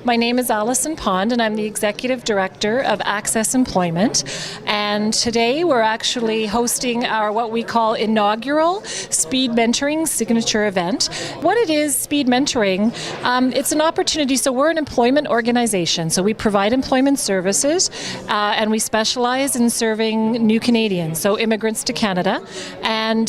My name is Alison Pond, and I'm the Executive Director of ACCESS Employment. And today we're actually hosting our what we call inaugural Speed Mentoring Signature Event. What it is, Speed Mentoring, it's an opportunity. So we're an employment organization. So we provide employment services, and we specialize in serving new Canadians, so immigrants to Canada. And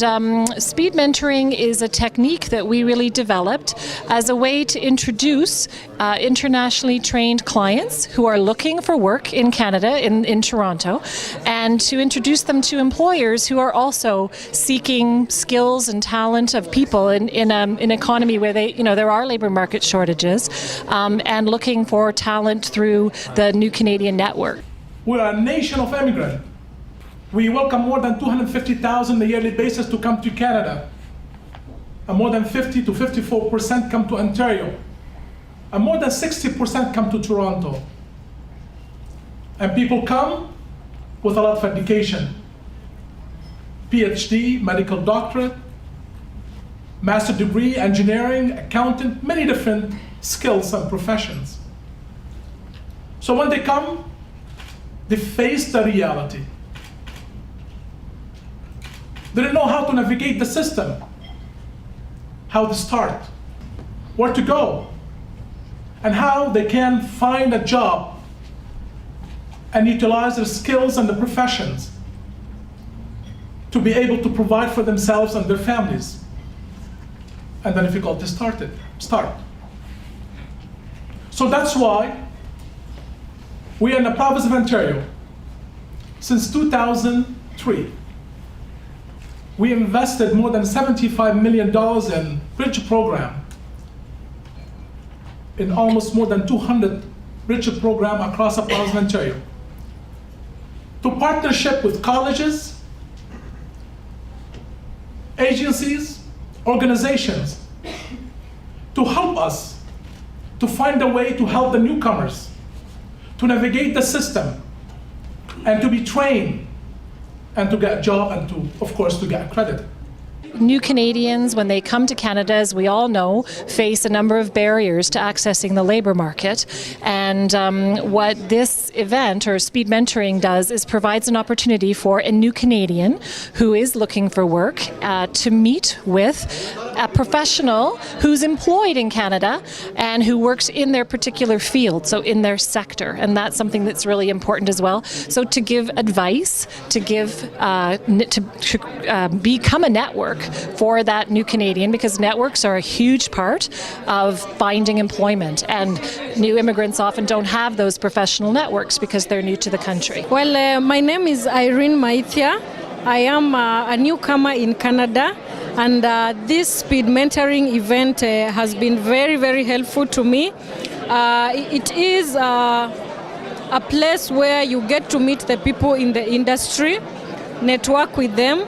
Speed Mentoring is a technique that we really developed as a way to introduce internationally trained clients who are looking for work in Canada, in Toronto, and to introduce them to employers who are also seeking skills and talent of people in an economy where there are labour market shortages, and looking for talent through the New Canadian Network. We're a nation of immigrants. We welcome more than 250,000 on a yearly basis to come to Canada. And more than 50 to 54% come to Ontario. And more than 60% come to Toronto. And people come with a lot of education. PhD, medical doctorate, master's degree, engineering, accountant, many different skills and professions. So when they come, they face the reality. They don't know how to navigate the system, how to start, where to go, and how they can find a job and utilize their skills and the professions to be able to provide for themselves and their families. And the difficulty start. So that's why we are in the province of Ontario since 2003. We invested more than $75 million in bridge program, in almost more than 200 bridge program across the province of Ontario, to partnership with colleges, agencies, organizations, to help us to find a way to help the newcomers to navigate the system and to be trained and to get a job and to, of course, to get accredited. New Canadians, when they come to Canada, as we all know, face a number of barriers to accessing the labour market. And what this event, or Speed Mentoring, does is provides an opportunity for a new Canadian who is looking for work to meet with a professional who's employed in Canada and who works in their particular field, so in their sector. And that's something that's really important as well. So to give advice, to become a network for that new Canadian, because networks are a huge part of finding employment, and new immigrants often don't have those professional networks because they're new to the country. Well, my name is Irene Maithia. I am a newcomer in Canada, and this Speed Mentoring event has been very, very helpful to me. It is a place where you get to meet the people in the industry, network with them,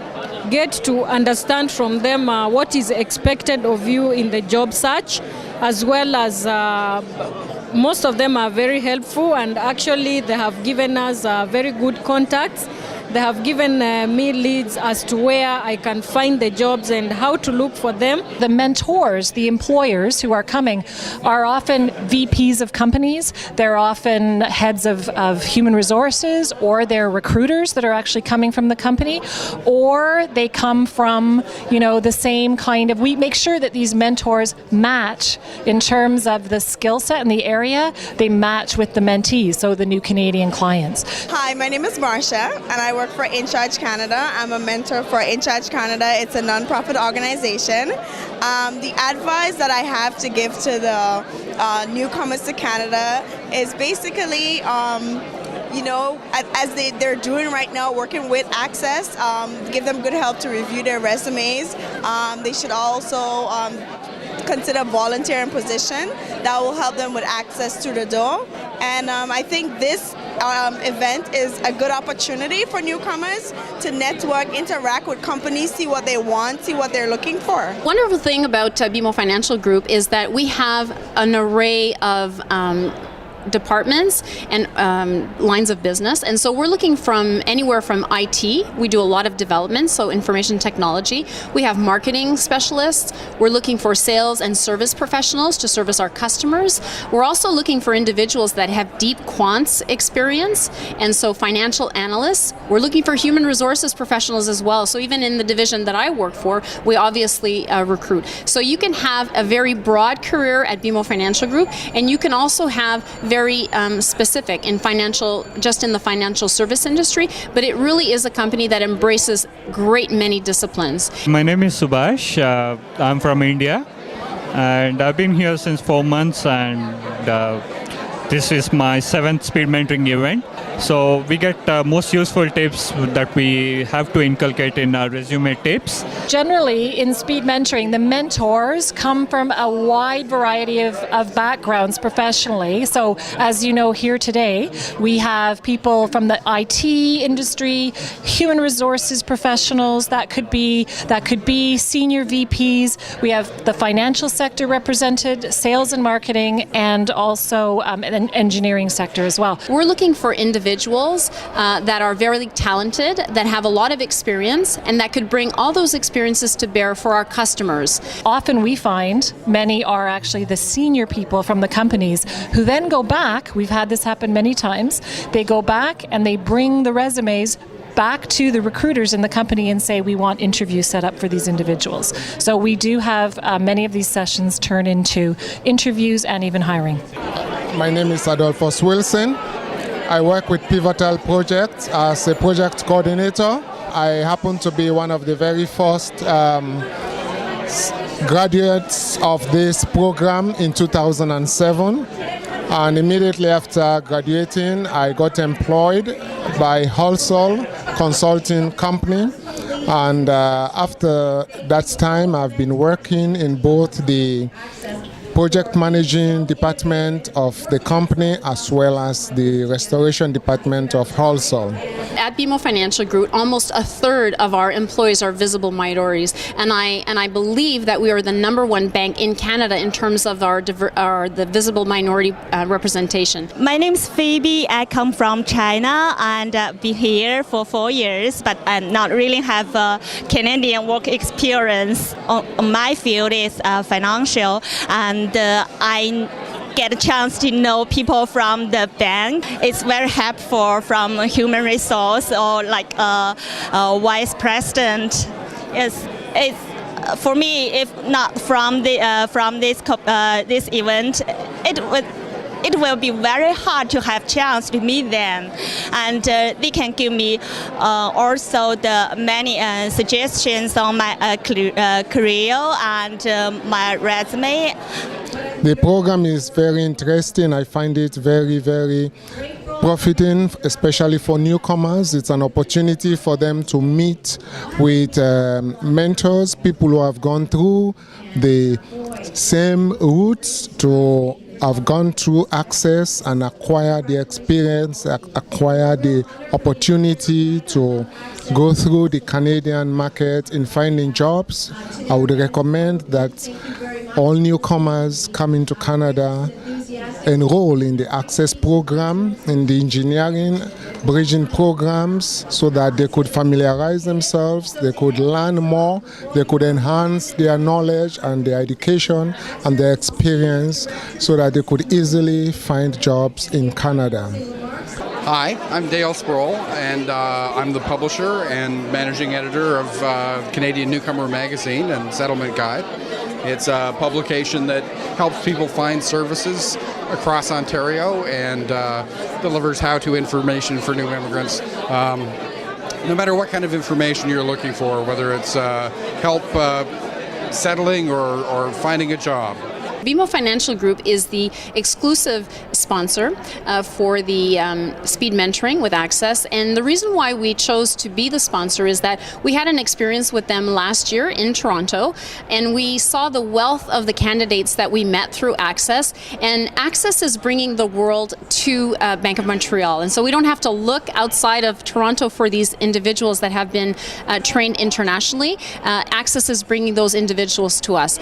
get to understand from them what is expected of you in the job search, as well as most of them are very helpful, and actually they have given us very good contacts. They have given me leads as to where I can find the jobs and how to look for them. The mentors, the employers who are coming, are often VPs of companies. They're often heads of human resources, or they're recruiters that are actually coming from the company, or they come from, the same kind of. We make sure that these mentors match in terms of the skill set and the area. They match with the mentees, so the new Canadian clients. Hi, my name is Marcia, and I work for In Charge Canada. I'm a mentor for In Charge Canada. It's a non-profit organization. The advice that I have to give to the newcomers to Canada is basically, as they're doing right now, working with ACCESS, give them good help to review their resumes. They should also consider volunteering position that will help them with access to the door. And I think this event is a good opportunity for newcomers to network, interact with companies, see what they want, see what they're looking for. Wonderful thing about BMO Financial Group is that we have an array of departments and lines of business. And so we're looking from anywhere from IT. We do a lot of development, so information technology. We have marketing specialists. We're looking for sales and service professionals to service our customers. We're also looking for individuals that have deep quants experience, and so financial analysts. We're looking for human resources professionals as well. So even in the division that I work for, we obviously recruit. So you can have a very broad career at BMO Financial Group, and you can also have very specific in just in the financial service industry, but it really is a company that embraces great many disciplines. My name is Subhash. I'm from India, and I've been here since 4 months, and this is my 7th speed mentoring event. So we get most useful tips that we have to inculcate in our resume tips. Generally, in speed mentoring, the mentors come from a wide variety of backgrounds professionally. So as you know here today, we have people from the IT industry, human resources professionals, that could be senior VPs. We have the financial sector represented, sales and marketing, and also an engineering sector as well. We're looking for individuals that are very talented, that have a lot of experience, and that could bring all those experiences to bear for our customers. Often we find many are actually the senior people from the companies who then go back. We've had this happen many times. They go back and they bring the resumes back to the recruiters in the company and say, we want interviews set up for these individuals. So we do have many of these sessions turn into interviews and even hiring. My name is Adolphus Wilson. I work with Pivotal Projects as a project coordinator. I happen to be one of the very first graduates of this program in 2007. And immediately after graduating, I got employed by Halsall Consulting Company. And after that time, I've been working in both the project managing department of the company as well as the restoration department of Halsall. At BMO Financial Group, almost a third of our employees are visible minorities, and I believe that we are the #1 bank in Canada in terms of the visible minority representation. My name is Phoebe. I come from China and been here for 4 years, but I not really have Canadian work experience. My field is financial, and I get a chance to know people from the bank. It's very helpful from human resource or like a vice president. It's for me, if not from this event, it will be very hard to have chance to meet them, and they can give me also the many suggestions on my career and my resume. The program is very interesting. I find it very, very profiting, especially for newcomers. It's an opportunity for them to meet with mentors, people who have gone through the same routes, to have gone through ACCES and acquire the experience, acquire the opportunity to go through the Canadian market in finding jobs. I would recommend that all newcomers coming to Canada enroll in the ACCES program, in the engineering bridging programs, so that they could familiarize themselves, they could learn more, they could enhance their knowledge and their education and their experience, so that they could easily find jobs in Canada. Hi, I'm Dale Sproul, and I'm the publisher and managing editor of Canadian Newcomer magazine and Settlement Guide. It's a publication that helps people find services across Ontario and delivers how-to information for new immigrants. No matter what kind of information you're looking for, whether it's help settling or finding a job. BMO Financial Group is the exclusive sponsor for the speed mentoring with ACCES, and the reason why we chose to be the sponsor is that we had an experience with them last year in Toronto, and we saw the wealth of the candidates that we met through ACCES, and ACCES is bringing the world to Bank of Montreal, and so we don't have to look outside of Toronto for these individuals that have been trained internationally. ACCES is bringing those individuals to us.